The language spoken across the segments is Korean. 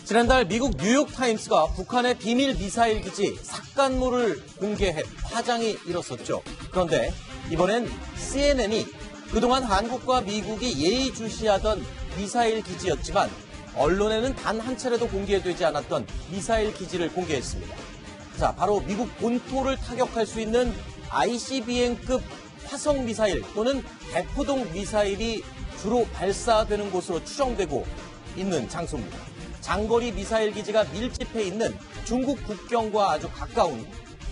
지난달 미국 뉴욕타임스가 북한의 비밀 미사일 기지 삭간물을 공개해 파장이 일었었죠. 그런데 이번엔 CNN이 그동안 한국과 미국이 예의주시하던 미사일 기지였지만 언론에는 단 한 차례도 공개되지 않았던 미사일 기지를 공개했습니다. 자, 바로 미국 본토를 타격할 수 있는 ICBM급 화성 미사일 또는 대포동 미사일이 주로 발사되는 곳으로 추정되고 있는 장소입니다. 장거리 미사일 기지가 밀집해 있는 중국 국경과 아주 가까운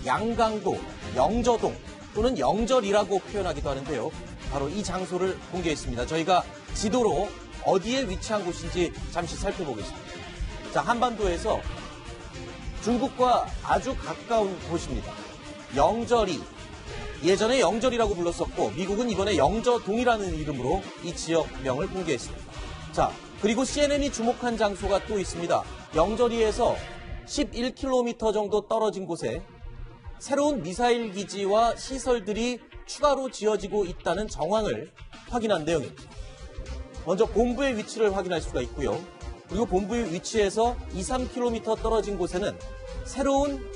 양강도, 영저동 또는 영절이라고 표현하기도 하는데요. 바로 이 장소를 공개했습니다. 저희가 지도로 어디에 위치한 곳인지 잠시 살펴보겠습니다. 자, 한반도에서 중국과 아주 가까운 곳입니다. 영절이, 예전에 영절이라고 불렀었고 미국은 이번에 영저동이라는 이름으로 이 지역명을 공개했습니다. 자, 그리고 CNN이 주목한 장소가 또 있습니다. 영절이에서 11km 정도 떨어진 곳에 새로운 미사일 기지와 시설들이 추가로 지어지고 있다는 정황을 확인한 내용입니다. 먼저 본부의 위치를 확인할 수가 있고요. 그리고 본부의 위치에서 2-3km 떨어진 곳에는 새로운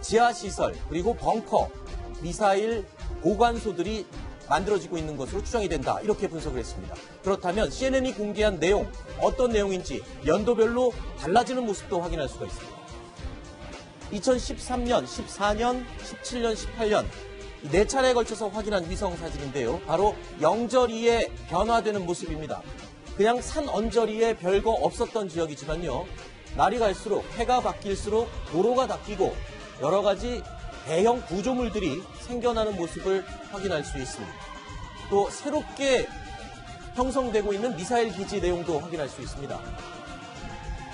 지하시설 그리고 벙커, 미사일 보관소들이 만들어지고 있는 것으로 추정이 된다. 이렇게 분석을 했습니다. 그렇다면 CNN이 공개한 내용, 어떤 내용인지 연도별로 달라지는 모습도 확인할 수가 있습니다. 2013년, 14년, 17년, 18년 네 차례에 걸쳐서 확인한 위성 사진인데요. 바로 영절이에 변화되는 모습입니다. 그냥 산 언저리에 별거 없었던 지역이지만요. 날이 갈수록 해가 바뀔수록 도로가 바뀌고 여러 가지 대형 구조물들이 생겨나는 모습을 확인할 수 있습니다. 또 새롭게 형성되고 있는 미사일 기지 내용도 확인할 수 있습니다.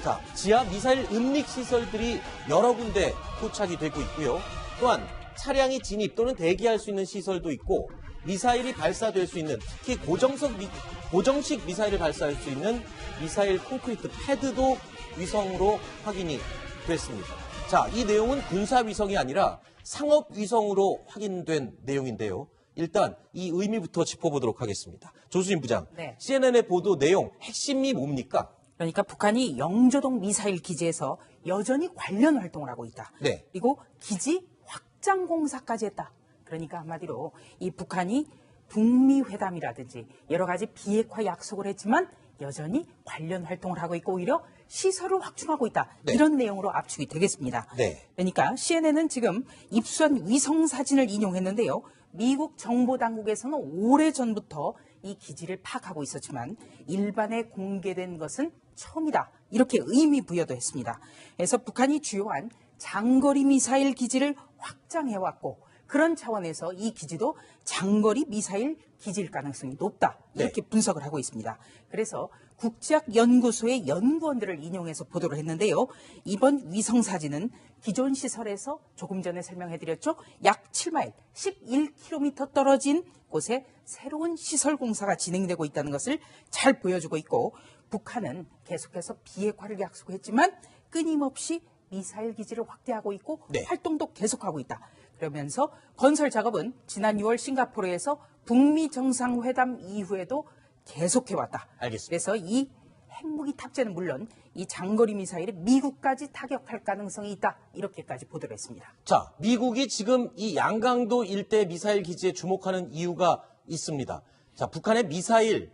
자, 지하 미사일 은닉 시설들이 여러 군데 포착이 되고 있고요. 또한 차량이 진입 또는 대기할 수 있는 시설도 있고 미사일이 발사될 수 있는 특히 고정식 미사일을 발사할 수 있는 미사일 콘크리트 패드도 위성으로 확인이 됐습니다. 자, 이 내용은 군사위성이 아니라 상업위성으로 확인된 내용인데요. 일단 이 의미부터 짚어보도록 하겠습니다. 조수진 부장, 네. CNN의 보도 내용 핵심이 뭡니까? 그러니까 북한이 영저동 미사일 기지에서 여전히 관련 활동을 하고 있다. 네. 그리고 기지 확장 공사까지 했다. 그러니까 한마디로 이 북한이 북미 회담이라든지 여러 가지 비핵화 약속을 했지만 여전히 관련 활동을 하고 있고 오히려 시설을 확충하고 있다. 네. 이런 내용으로 압축이 되겠습니다. 네. 그러니까 CNN은 지금 입수한 위성 사진을 인용했는데요. 미국 정보당국에서는 오래전부터 이 기지를 파악하고 있었지만 일반에 공개된 것은 처음이다. 이렇게 의미 부여도 했습니다. 그래서 북한이 주요한 장거리 미사일 기지를 확장해왔고 그런 차원에서 이 기지도 장거리 미사일 기지일 가능성이 높다. 이렇게 분석을 하고 있습니다. 그래서 국제학연구소의 연구원들을 인용해서 보도를 했는데요. 이번 위성 사진은 기존 시설에서 조금 전에 설명해드렸죠. 약 7마일, 11km 떨어진 곳에 새로운 시설 공사가 진행되고 있다는 것을 잘 보여주고 있고 북한은 계속해서 비핵화를 약속했지만 끊임없이 미사일 기지를 확대하고 있고 활동도 계속하고 있다. 그러면서 건설 작업은 지난 6월 싱가포르에서 북미 정상회담 이후에도 계속해왔다. 알겠습니다. 그래서 이 핵무기 탑재는 물론 이 장거리 미사일이 미국까지 타격할 가능성이 있다. 이렇게까지 보도를 했습니다. 자, 미국이 지금 이 양강도 일대 미사일 기지에 주목하는 이유가 있습니다. 자, 북한의 미사일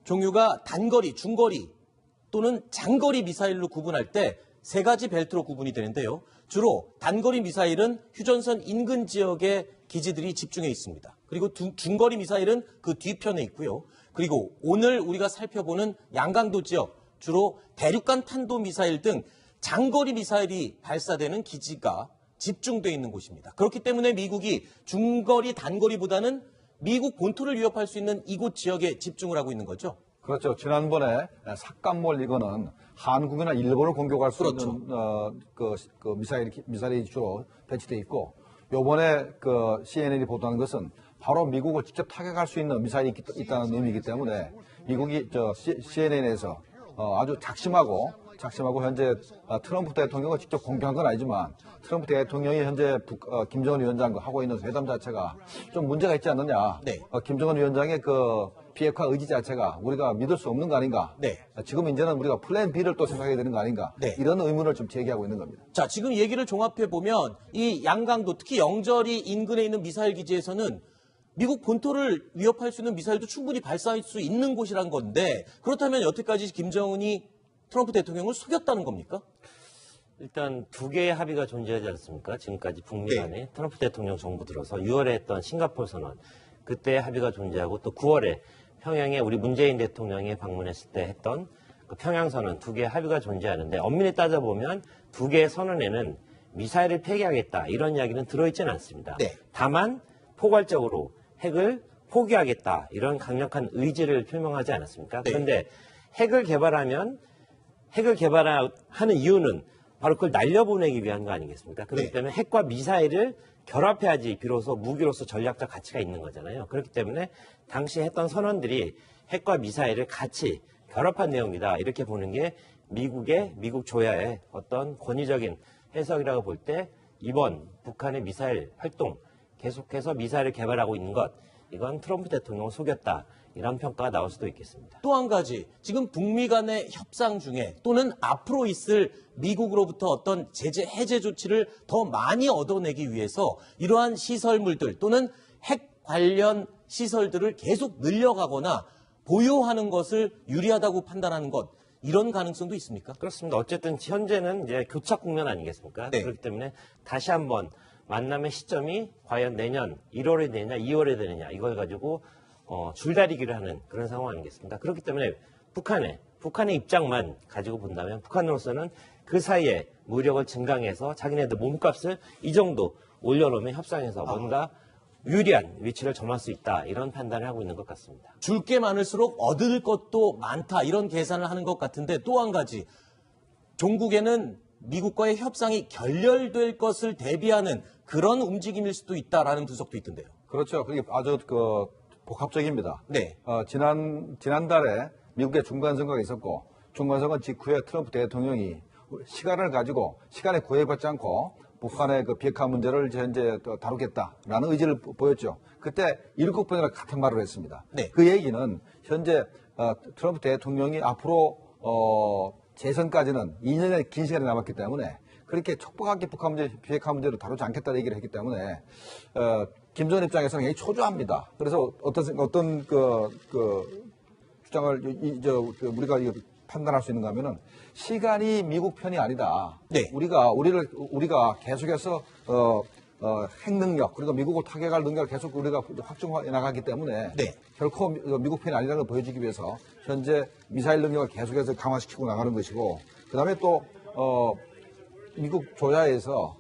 종류가 단거리, 중거리 또는 장거리 미사일로 구분할 때 세 가지 벨트로 구분이 되는데요. 주로 단거리 미사일은 휴전선 인근 지역에 기지들이 집중해 있습니다. 그리고 중거리 미사일은 그 뒤편에 있고요. 그리고 오늘 우리가 살펴보는 양강도 지역, 주로 대륙간 탄도 미사일 등 장거리 미사일이 발사되는 기지가 집중되어 있는 곳입니다. 그렇기 때문에 미국이 중거리, 단거리보다는 미국 본토를 위협할 수 있는 이곳 지역에 집중을 하고 있는 거죠. 그렇죠. 지난번에 삭간몰 이거는 한국이나 일본을 공격할 수 그렇죠. 있는 미사일이 주로 배치돼 있고 요번에 CNN이 보도한 것은 바로 미국을 직접 타격할 수 있는 미사일이 있다는 의미이기 때문에 미국이 CNN에서 아주 작심하고 현재 트럼프 대통령을 직접 공개한 건 아니지만 트럼프 대통령이 현재 김정은 위원장과 하고 있는 회담 자체가 좀 문제가 있지 않느냐. 네. 김정은 위원장의 비핵화 의지 자체가 우리가 믿을 수 없는 거 아닌가? 네. 지금 이제는 우리가 플랜 B를 또 생각해야 되는 거 아닌가? 네. 이런 의문을 좀 제기하고 있는 겁니다. 자, 지금 얘기를 종합해 보면 이 양강도 특히 영절이 인근에 있는 미사일 기지에서는 미국 본토를 위협할 수 있는 미사일도 충분히 발사할 수 있는 곳이란 건데 그렇다면 여태까지 김정은이 트럼프 대통령을 속였다는 겁니까? 일단 두 개의 합의가 존재하지 않습니까? 지금까지 북미 간에 네. 트럼프 대통령 정부 들어서 6월에 했던 싱가포르 선언, 그때 합의가 존재하고 또 9월에 평양에 우리 문재인 대통령이 방문했을 때 했던 그 평양 선언 두 개의 합의가 존재하는데 엄밀히 따져보면 두 개의 선언에는 미사일을 폐기하겠다 이런 이야기는 들어있지는 않습니다. 네. 다만 포괄적으로 핵을 포기하겠다 이런 강력한 의지를 표명하지 않았습니까? 네. 그런데 핵을 개발하면 핵을 개발하는 이유는 바로 그걸 날려보내기 위한 거 아니겠습니까? 그렇기 네. 때문에 핵과 미사일을 결합해야지 비로소 무기로서 전략적 가치가 있는 거잖아요. 그렇기 때문에 당시 했던 선언들이 핵과 미사일을 같이 결합한 내용이다. 이렇게 보는 게 미국 조야의 어떤 권위적인 해석이라고 볼 때 이번 북한의 미사일 활동 계속해서 미사일을 개발하고 있는 것 이건 트럼프 대통령을 속였다. 이런 평가가 나올 수도 있겠습니다. 또 한 가지, 지금 북미 간의 협상 중에 또는 앞으로 있을 미국으로부터 어떤 제재 해제 조치를 더 많이 얻어내기 위해서 이러한 시설물들 또는 핵 관련 시설들을 계속 늘려가거나 보유하는 것을 유리하다고 판단하는 것, 이런 가능성도 있습니까? 그렇습니다. 어쨌든 현재는 이제 교착 국면 아니겠습니까? 네. 그렇기 때문에 다시 한번 만남의 시점이 과연 내년 1월에 되느냐 2월에 되느냐 이걸 가지고 줄다리기를 하는 그런 상황 아니겠습니까? 그렇기 때문에 북한의 입장만 가지고 본다면 북한으로서는 그 사이에 무력을 증강해서 자기네들 몸값을 이 정도 올려놓으면 협상에서 뭔가 유리한 위치를 점할 수 있다 이런 판단을 하고 있는 것 같습니다. 줄 게 많을수록 얻을 것도 많다 이런 계산을 하는 것 같은데 또 한 가지, 종국에는 미국과의 협상이 결렬될 것을 대비하는 그런 움직임일 수도 있다라는 분석도 있던데요. 그렇죠. 그게 아주 복합적입니다. 네. 지난달에 미국의 중간선거가 있었고 중간선거 직후에 트럼프 대통령이 시간에 구애받지 않고 북한의 그 비핵화 문제를 현재 다루겠다라는 의지를 보였죠. 그때 7번이나 같은 말을 했습니다. 네. 그 얘기는 현재 트럼프 대통령이 앞으로 재선까지는 2년의 긴 시간이 남았기 때문에 그렇게 촉박하게 북한 문제, 비핵화 문제를 다루지 않겠다는 얘기를 했기 때문에 김정은 입장에서는 굉장히 초조합니다. 그래서 어떤 주장을 우리가 판단할 수 있는가 하면은 시간이 미국 편이 아니다. 네. 우리가 계속해서 핵 능력 그리고 미국을 타격할 능력을 계속 우리가 확충해 나가기 때문에 네. 결코 미국 편이 아니라는 걸 보여주기 위해서 현재 미사일 능력을 계속해서 강화시키고 나가는 것이고 그다음에 또 미국 조야에서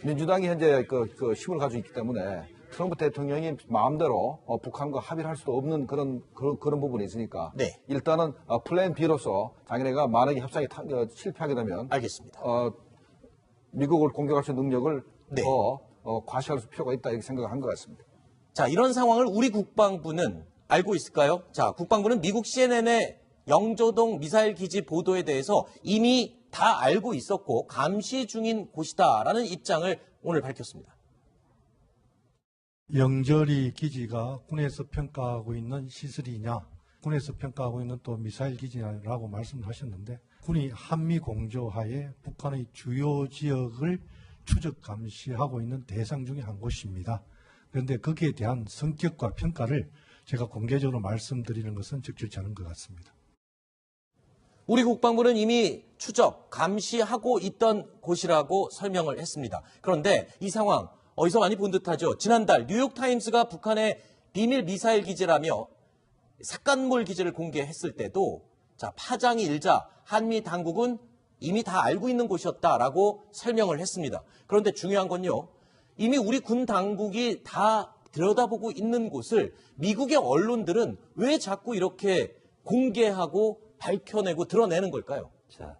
민주당이 현재 그 힘을 가지고 있기 때문에 트럼프 대통령이 마음대로 북한과 합의를 할 수도 없는 그런 부분이 있으니까 네. 일단은 플랜 B로서 자기네가 만약에 협상이 실패하게 되면 알겠습니다. 미국을 공격할 수 있는 능력을 네. 더 과시할 필요가 있다 이렇게 생각을 한 것 같습니다. 자, 이런 상황을 우리 국방부는 알고 있을까요? 자, 국방부는 미국 CNN의 영조동 미사일 기지 보도에 대해서 이미 다 알고 있었고 감시 중인 곳이다라는 입장을 오늘 밝혔습니다. 영절이 기지가 군에서 평가하고 있는 시설이냐, 군에서 평가하고 있는 또 미사일 기지냐라고 말씀하셨는데 군이 한미 공조하에 북한의 주요 지역을 추적 감시하고 있는 대상 중에 한 곳입니다. 그런데 거기에 대한 성격과 평가를 제가 공개적으로 말씀드리는 것은 적절치 않은 것 같습니다. 우리 국방부는 이미 추적, 감시하고 있던 곳이라고 설명을 했습니다. 그런데 이 상황 어디서 많이 본 듯하죠. 지난달 뉴욕타임스가 북한의 비밀 미사일 기지라며 삭간몰 기지를 공개했을 때도 자, 파장이 일자 한미 당국은 이미 다 알고 있는 곳이었다라고 설명을 했습니다. 그런데 중요한 건요. 이미 우리 군 당국이 다 들여다보고 있는 곳을 미국의 언론들은 왜 자꾸 이렇게 공개하고 밝혀내고 드러내는 걸까요? 자,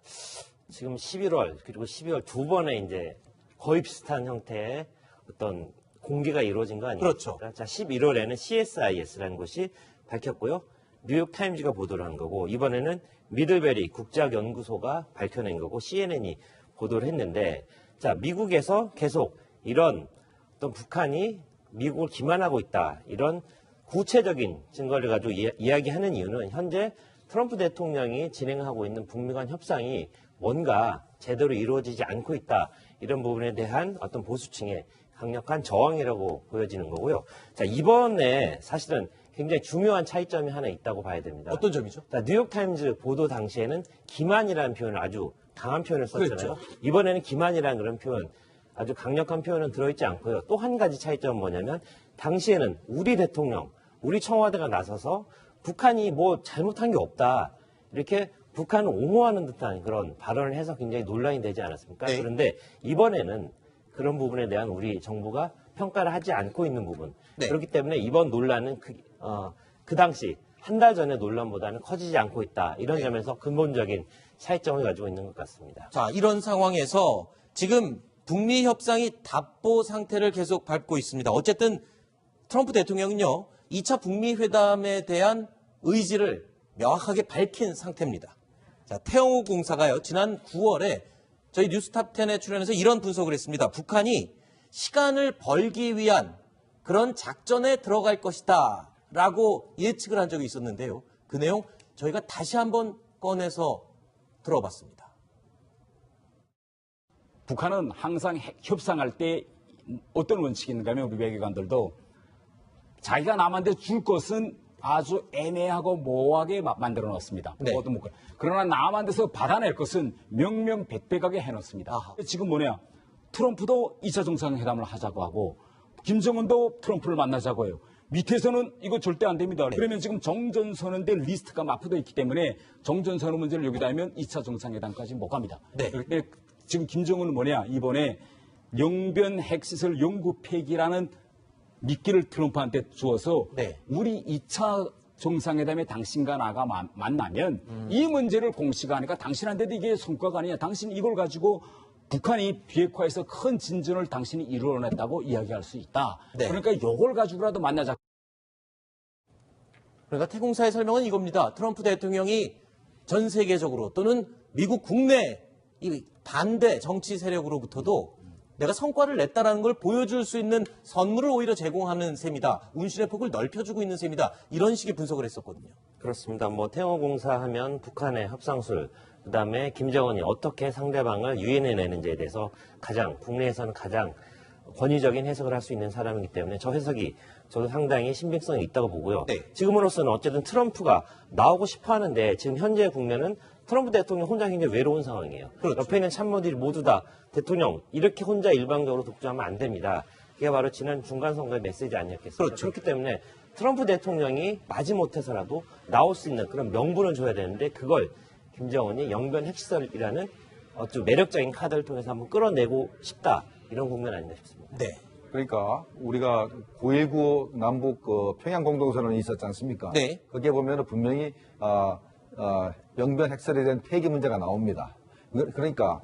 지금 11월 그리고 12월 두 번의 이제 거의 비슷한 형태의 어떤 공개가 이루어진 거 아니겠습니까? 그렇죠. 자, 11월에는 CSIS라는 곳이 밝혔고요. 뉴욕타임즈가 보도를 한 거고 이번에는 미들베리 국제학연구소가 밝혀낸 거고 CNN이 보도를 했는데 자, 미국에서 계속 이런 어떤 북한이 미국을 기만하고 있다 이런 구체적인 증거를 가지고 이야기하는 이유는 현재 트럼프 대통령이 진행하고 있는 북미 간 협상이 뭔가 제대로 이루어지지 않고 있다. 이런 부분에 대한 어떤 보수층의 강력한 저항이라고 보여지는 거고요. 자, 이번에 사실은 굉장히 중요한 차이점이 하나 있다고 봐야 됩니다. 어떤 점이죠? 자, 뉴욕타임즈 보도 당시에는 기만이라는 표현을 아주 강한 표현을 썼잖아요. 그랬죠. 이번에는 기만이라는 그런 표현, 아주 강력한 표현은 들어있지 않고요. 또 한 가지 차이점은 뭐냐면 당시에는 우리 대통령, 우리 청와대가 나서서 북한이 뭐 잘못한 게 없다. 이렇게 북한을 옹호하는 듯한 그런 발언을 해서 굉장히 논란이 되지 않았습니까? 네. 그런데 이번에는 그런 부분에 대한 우리 정부가 평가를 하지 않고 있는 부분. 네. 그렇기 때문에 이번 논란은 그 당시 한 달 전의 논란보다는 커지지 않고 있다. 이런 점에서 근본적인 차이점을 가지고 있는 것 같습니다. 자, 이런 상황에서 지금 북미 협상이 답보 상태를 계속 밟고 있습니다. 어쨌든 트럼프 대통령은요, 2차 북미 회담에 대한 의지를 명확하게 밝힌 상태입니다. 자, 태영호 공사가요, 지난 9월에 저희 뉴스탑10에 출연해서 이런 분석을 했습니다. 북한이 시간을 벌기 위한 그런 작전에 들어갈 것이다 라고 예측을 한 적이 있었는데요. 그 내용 저희가 다시 한번 꺼내서 들어봤습니다. 북한은 항상 협상할 때 어떤 원칙이 있는가 하면 우리 외교관들도 자기가 남한테 줄 것은 아주 애매하고 모호하게 만들어 놓습니다. 네. 그러나 남한테서 받아낼 것은 명명백백하게 해놓습니다. 아하. 지금 뭐냐, 트럼프도 2차 정상회담을 하자고 하고 김정은도 트럼프를 만나자고 해요. 밑에서는 이거 절대 안 됩니다. 네. 그러면 지금 정전선언대 리스트가 마포되어 있기 때문에 정전선언 문제를 여기다 하면 2차 정상회담까지 못 갑니다. 네. 근데 지금 김정은은 뭐냐, 이번에 영변 핵시설 연구 폐기라는 미끼를 트럼프한테 주어서 네. 우리 2차 정상회담에 당신과 나가 만나면 이 문제를 공시하니까 당신한테도 이게 성과가 아니냐. 당신 이걸 가지고 북한이 비핵화에서 큰 진전을 당신이 이루어냈다고 이야기할 수 있다. 네. 그러니까 이걸 가지고라도 만나자. 그러니까 태공사의 설명은 이겁니다. 트럼프 대통령이 전 세계적으로 또는 미국 국내 이 반대 정치 세력으로부터도 내가 성과를 냈다라는 걸 보여줄 수 있는 선물을 오히려 제공하는 셈이다. 운신의 폭을 넓혀주고 있는 셈이다. 이런 식의 분석을 했었거든요. 그렇습니다. 뭐 태영호공사 하면 북한의 협상술, 그다음에 김정은이 어떻게 상대방을 유인해 내는지에 대해서 국내에서는 가장 권위적인 해석을 할 수 있는 사람이기 때문에 저 해석이 저도 상당히 신빙성이 있다고 보고요. 네. 지금으로서는 어쨌든 트럼프가 나오고 싶어 하는데 지금 현재 국면은 트럼프 대통령 혼자 굉장히 외로운 상황이에요. 그렇죠. 옆에 있는 참모들이 모두 다 대통령 이렇게 혼자 일방적으로 독주하면 안 됩니다. 이게 바로 지난 중간선거의 메시지 아니었겠습니까? 그렇죠. 그렇기 때문에 트럼프 대통령이 마지못해서라도 나올 수 있는 그런 명분을 줘야 되는데 그걸 김정은이 영변 핵시설이라는 아주 매력적인 카드를 통해서 한번 끌어내고 싶다. 이런 국면 아닌가 싶습니다. 네. 그러니까 우리가 9.19 남북 평양 공동선언이 있었지 않습니까? 네. 거기에 보면 분명히 영변 핵설에 대한 폐기 문제가 나옵니다. 그러니까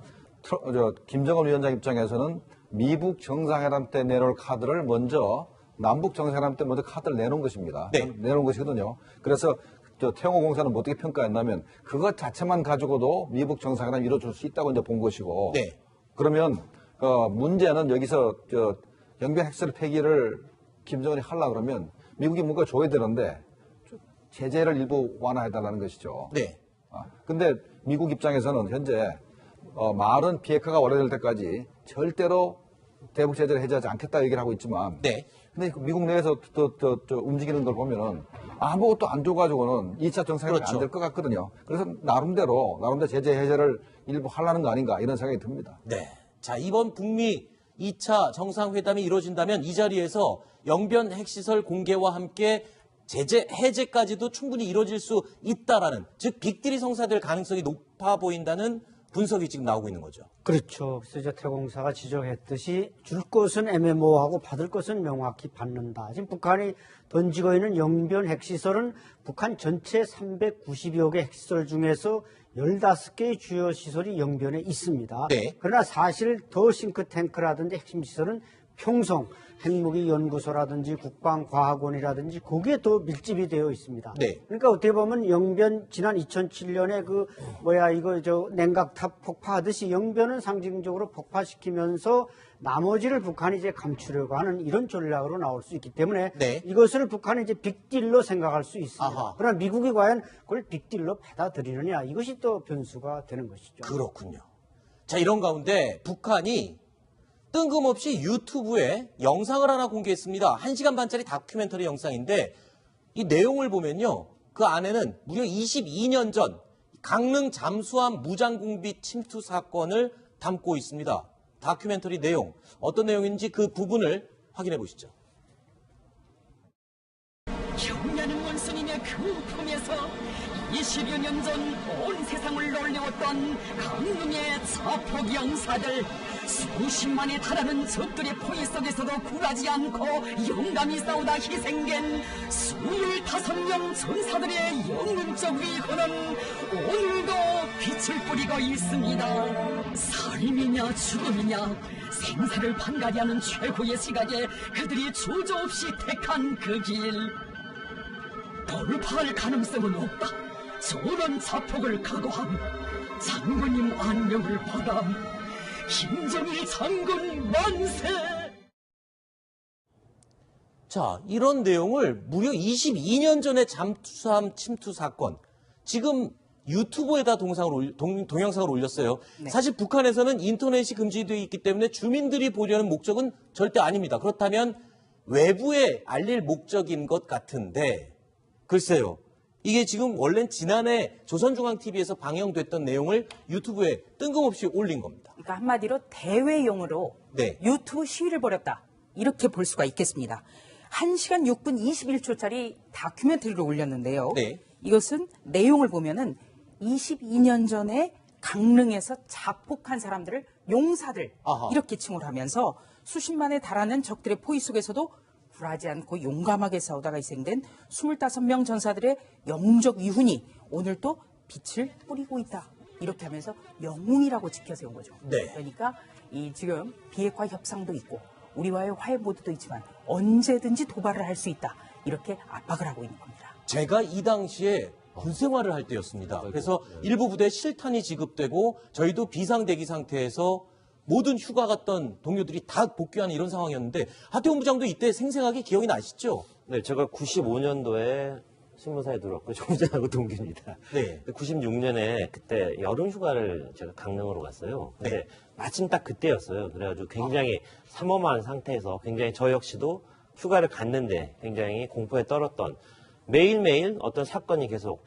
김정은 위원장 입장에서는 미북 정상회담 때 내놓을 카드를 먼저 남북 정상회담 때 먼저 카드를 내놓은 것입니다. 네. 내놓은 것이거든요. 그래서 태영호 공사는 어떻게 평가했냐면 그것 자체만 가지고도 미북 정상회담 이루어질 수 있다고 이제 본 것이고. 네. 그러면 문제는 여기서 영변 핵설 폐기를 김정은이 하려고 그러면 미국이 뭔가 줘야 되는데 제재를 일부 완화해달라는 것이죠. 네. 근데 미국 입장에서는 현재 말은 비핵화가 완료될 때까지 절대로 대북 제재를 해제하지 않겠다 얘기를 하고 있지만, 네. 근데 미국 내에서 움직이는 걸 보면은 아무것도 안 줘가지고는 2차 정상회담이 그렇죠. 안 될 것 같거든요. 그래서 나름대로 제재 해제를 일부 하려는 거 아닌가 이런 생각이 듭니다. 네. 자, 이번 북미 2차 정상회담이 이루어진다면 이 자리에서 영변 핵시설 공개와 함께 제재 해제까지도 충분히 이루어질 수 있다라는, 즉 빅딜이 성사될 가능성이 높아 보인다는 분석이 지금 나오고 있는 거죠. 그렇죠. 그래서 태공사가 지적했듯이 줄 것은 애매모호하고 받을 것은 명확히 받는다. 지금 북한이 던지고 있는 영변 핵시설은 북한 전체 390여 개 핵시설 중에서 15개의 주요 시설이 영변에 있습니다. 네. 그러나 사실 더 싱크탱크라든지 핵심 시설은 평성, 핵무기 연구소라든지 국방과학원이라든지 거기에 더 밀집이 되어 있습니다. 네. 그러니까 어떻게 보면 영변 지난 2007년에 냉각탑 폭파하듯이 영변은 상징적으로 폭파시키면서 나머지를 북한이 이제 감추려고 하는 이런 전략으로 나올 수 있기 때문에 네. 이것을 북한이 이제 빅딜로 생각할 수 있습니다. 아하. 그러나 미국이 과연 그걸 빅딜로 받아들이느냐 이것이 또 변수가 되는 것이죠. 그렇군요. 자, 이런 가운데 북한이 뜬금없이 유튜브에 영상을 하나 공개했습니다. 1시간 반짜리 다큐멘터리 영상인데 이 내용을 보면요. 그 안에는 무려 22년 전 강릉 잠수함 무장공비 침투 사건을 담고 있습니다. 다큐멘터리 내용, 어떤 내용인지 그 부분을 확인해 보시죠. 경냐는 원순이며 그 품에서 20여 년 전 온 세상을 놀려왔던 강릉의 자폭 영사들, 수십만에 달하는 적들의 포위 속에서도 굴하지 않고 용감히 싸우다 희생된 25명 전사들의 영웅적 위호는 오늘도 빛을 뿌리고 있습니다. 살인이냐 죽음이냐 생사를 판가리하는 최고의 시각에 그들이 주저없이 택한 그 길, 돌파할 가능성은 없다. 저런 자폭을 각오함. 장군님 안녕을 받아. 김정일 장군 만세! 자, 이런 내용을 무려 22년 전에 잠수함 침투 사건, 지금 유튜브에다 동영상을 올렸어요. 네. 사실 북한에서는 인터넷이 금지되어 있기 때문에 주민들이 보려는 목적은 절대 아닙니다. 그렇다면 외부에 알릴 목적인 것 같은데, 글쎄요. 이게 지금 원래는 지난해 조선중앙TV에서 방영됐던 내용을 유튜브에 뜬금없이 올린 겁니다. 그러니까 한마디로 대외용으로 네. 유튜브 시위를 벌였다. 이렇게 볼 수가 있겠습니다. 1시간 6분 21초짜리 다큐멘터리를 올렸는데요. 네. 이것은 내용을 보면은 22년 전에 강릉에서 자폭한 사람들을 용사들 아하. 이렇게 칭을 하면서 수십만에 달하는 적들의 포위 속에서도 굴하지 않고 용감하게 싸우다가 희생된 25명 전사들의 영웅적 위훈이 오늘 또 빛을 뿌리고 있다. 이렇게 하면서 영웅이라고 지켜세운 거죠. 네. 그러니까 이 지금 비핵화 협상도 있고 우리와의 화해 모드도 있지만 언제든지 도발을 할 수 있다. 이렇게 압박을 하고 있는 겁니다. 제가 이 당시에 군 생활을 할 때였습니다. 그래서 일부 부대에 실탄이 지급되고 저희도 비상대기 상태에서 모든 휴가 갔던 동료들이 다 복귀하는 이런 상황이었는데 하태경 부장도 이때 생생하게 기억이 나시죠? 네, 제가 95년도에 신문사에 들어왔고 정부장하고 동기입니다. 네. 96년에 그때 여름 휴가를 제가 강릉으로 갔어요. 근데 네. 마침 딱 그때였어요. 그래가지고 굉장히 삼엄한 상태에서 굉장히 저 역시도 휴가를 갔는데 굉장히 공포에 떨었던, 매일매일 어떤 사건이 계속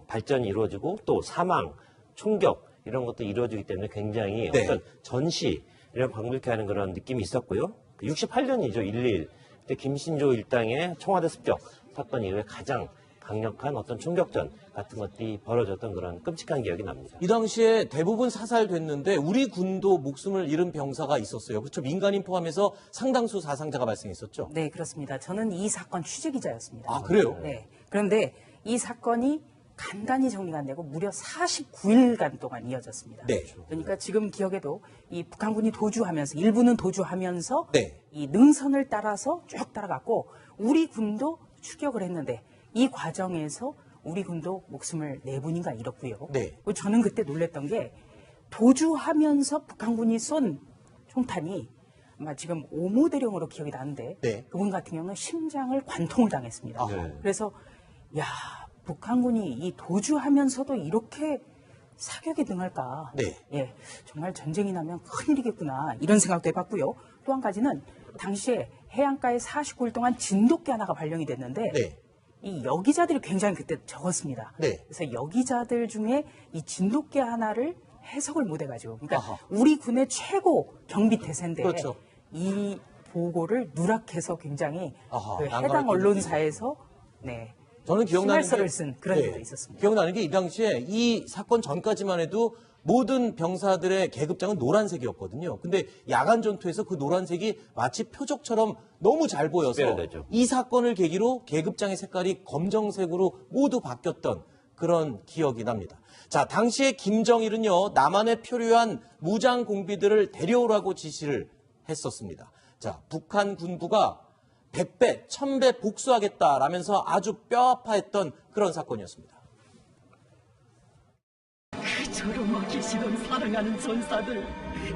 발전이 이루어지고 또 사망, 총격 이런 것도 이루어지기 때문에 굉장히 네. 어떤 전시 이런 방불케 하는 그런 느낌이 있었고요. 68년이죠. 1.1. 그때 김신조 일당의 청와대 습격 사건 이후에 가장 강력한 어떤 총격전 같은 것들이 벌어졌던 그런 끔찍한 기억이 납니다. 이 당시에 대부분 사살됐는데 우리 군도 목숨을 잃은 병사가 있었어요. 그렇죠? 민간인 포함해서 상당수 사상자가 발생했었죠. 네, 그렇습니다. 저는 이 사건 취재 기자였습니다. 아, 그래요? 네. 그런데 이 사건이 간단히 정리가 안 되고 무려 49일간 동안 이어졌습니다. 네. 그러니까 지금 기억에도 이 북한군이 도주하면서, 일부는 도주하면서 네. 이 능선을 따라서 쭉 따라갔고 우리 군도 추격을 했는데 이 과정에서 우리 군도 목숨을 4분인가 잃었고요. 네. 저는 그때 놀랬던 게 도주하면서 북한군이 쏜 총탄이 아마 지금 오모대령으로 기억이 나는데 네. 그분 같은 경우는 심장을 관통을 당했습니다. 네. 그래서 야, 북한군이 이 도주하면서도 이렇게 사격에 능할까? 네. 예, 정말 전쟁이 나면 큰일이겠구나 이런 생각도 해봤고요. 또 한 가지는 당시에 해안가에 49일 동안 진돗개 하나가 발령이 됐는데 네. 이 여기자들이 굉장히 그때 적었습니다. 네. 그래서 여기자들 중에 이 진돗개 하나를 해석을 못 해가지고, 그러니까 아하. 우리 군의 최고 경비 태세인데 그렇죠. 이 보고를 누락해서 굉장히 아하, 그 난감했던 해당 언론사에서 네. 저는 기억나는 심할서를 쓴 그런 일도 있었습니다. 기억나는 게 이 당시에 이 사건 전까지만 해도 모든 병사들의 계급장은 노란색이었거든요. 근데 야간 전투에서 그 노란색이 마치 표적처럼 너무 잘 보여서 식별되죠. 이 사건을 계기로 계급장의 색깔이 검정색으로 모두 바뀌었던 그런 기억이 납니다. 자, 당시에 김정일은요, 남한에 표류한 무장 공비들을 데려오라고 지시를 했었습니다. 자, 북한 군부가 100배, 1000배 복수하겠다라면서 아주 뼈아파했던 그런 사건이었습니다. 그 걸어막히시던 사랑하는 전사들,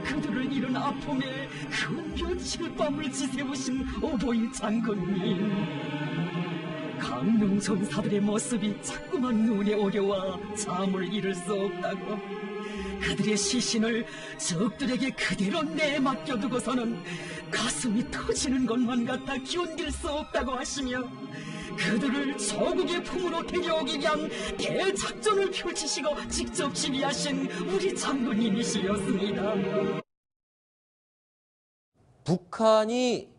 그들을 잃은 아픔에 그 며칠 밤을 지새우신 오보일 장군님. 강릉 전사들의 모습이 자꾸만 눈에 오려와 잠을 이룰 수 없다고, 그들의 시신을 적들에게 그대로 내맡겨두고서는 가슴이 터지는 것만 같아 견딜 수 없다고 하시며, 그들을 조국의 품으로 데려오기 위한 대작전을 펼치시고 직접 지휘하신 우리 장군님이시였습니다. 북한이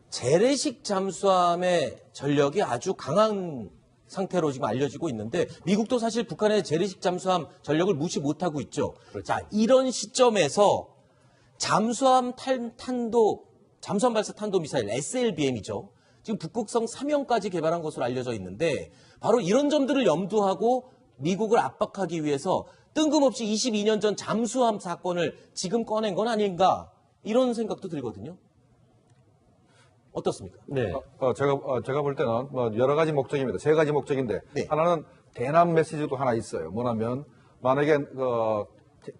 재래식 잠수함의 전력이 아주 강한 상태로 지금 알려지고 있는데, 미국도 사실 북한의 재래식 잠수함 전력을 무시 못하고 있죠. 자, 이런 시점에서 잠수함 발사 탄도미사일 SLBM이죠. 지금 북극성 3형까지 개발한 것으로 알려져 있는데, 바로 이런 점들을 염두하고 미국을 압박하기 위해서 뜬금없이 22년 전 잠수함 사건을 지금 꺼낸 건 아닌가, 이런 생각도 들거든요. 어떻습니까? 네. 제가 볼 때는 뭐 여러 가지 목적입니다. 세 가지 목적인데, 네. 하나는 대남 메시지도 하나 있어요. 뭐냐면, 만약에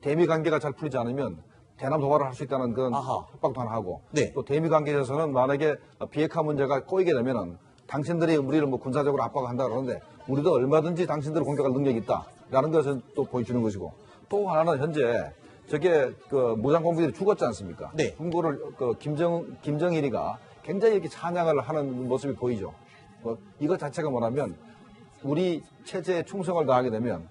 대미 관계가 잘 풀리지 않으면 대남 도발을 할 수 있다는 그런 아하. 협박도 하나 하고, 네. 또 대미 관계에서는 만약에 비핵화 문제가 꼬이게 되면은 당신들이 우리를 뭐 군사적으로 압박한다 그러는데, 우리도 얼마든지 당신들을 공격할 능력이 있다라는 것을 또 보여주는 것이고, 또 하나는 현재 저게 그 무장 공비들이 죽었지 않습니까? 네. 중국을 김정일이가 굉장히 이렇게 찬양을 하는 모습이 보이죠. 이것 자체가 뭐냐면, 우리 체제에 충성을 다하게 되면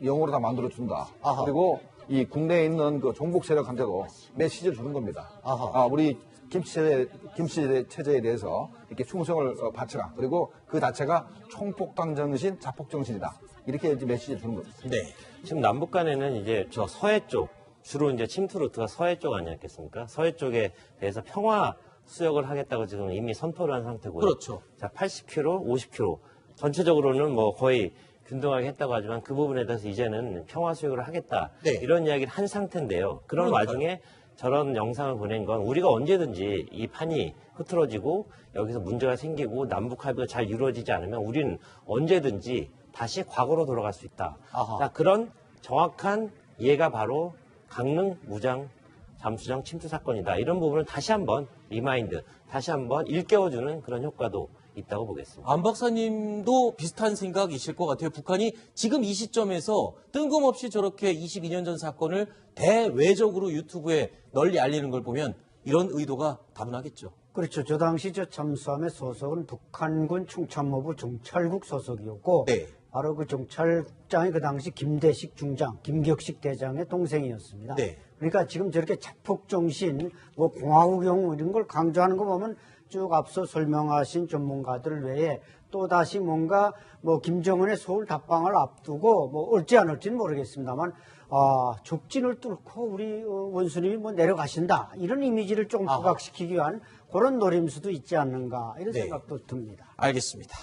영으로 다 만들어준다. 아하. 그리고 이 국내에 있는 그 종북 세력한테도 메시지를 주는 겁니다. 아하. 우리 김치 체제에 대해서 이렇게 충성을 바쳐라. 그리고 그 자체가 총폭탄 정신, 자폭 정신이다. 이렇게 이제 메시지를 주는 겁니다. 네. 지금 남북 간에는 이제 저 서해 쪽, 주로 이제 침투 루트가 서해 쪽 아니었겠습니까? 서해 쪽에 대해서 평화 수역을 하겠다고 지금 이미 선포를 한 상태고요. 그렇죠. 자, 80km, 50km. 전체적으로는 뭐 거의 균등하게 했다고 하지만 그 부분에 대해서 이제는 평화 수역을 하겠다. 네. 이런 이야기를 한 상태인데요. 그런 그러니까요. 와중에 저런 영상을 보낸 건 우리가 언제든지 이 판이 흐트러지고 여기서 문제가 생기고 남북 합의가 잘 이루어지지 않으면 우리는 언제든지 다시 과거로 돌아갈 수 있다. 아하. 자, 그런 정확한 예가 바로 강릉 무장 잠수정 침투 사건이다. 이런 부분을 다시 한번 리마인드, 다시 한번 일깨워주는 그런 효과도 있다고 보겠습니다. 안 박사님도 비슷한 생각이실 것 같아요. 북한이 지금 이 시점에서 뜬금없이 저렇게 22년 전 사건을 대외적으로 유튜브에 널리 알리는 걸 보면 이런 의도가 다분하겠죠. 그렇죠. 저 당시 저 잠수함의 소속은 북한군 충참모부 정찰국 소속이었고, 네. 바로 그 정찰국장이 그 당시 김대식 중장, 김격식 대장의 동생이었습니다. 네. 그러니까 지금 저렇게 자폭정신, 뭐 공화국용 이런 걸 강조하는 거 보면 쭉 앞서 설명하신 전문가들 외에 또 다시 뭔가 뭐 김정은의 서울 답방을 앞두고 뭐 올지 안 올지는 모르겠습니다만, 적진을 뚫고 우리 원수님이 뭐 내려가신다, 이런 이미지를 조금 부각시키기 위한 그런 노림수도 있지 않는가, 이런 네. 생각도 듭니다. 알겠습니다.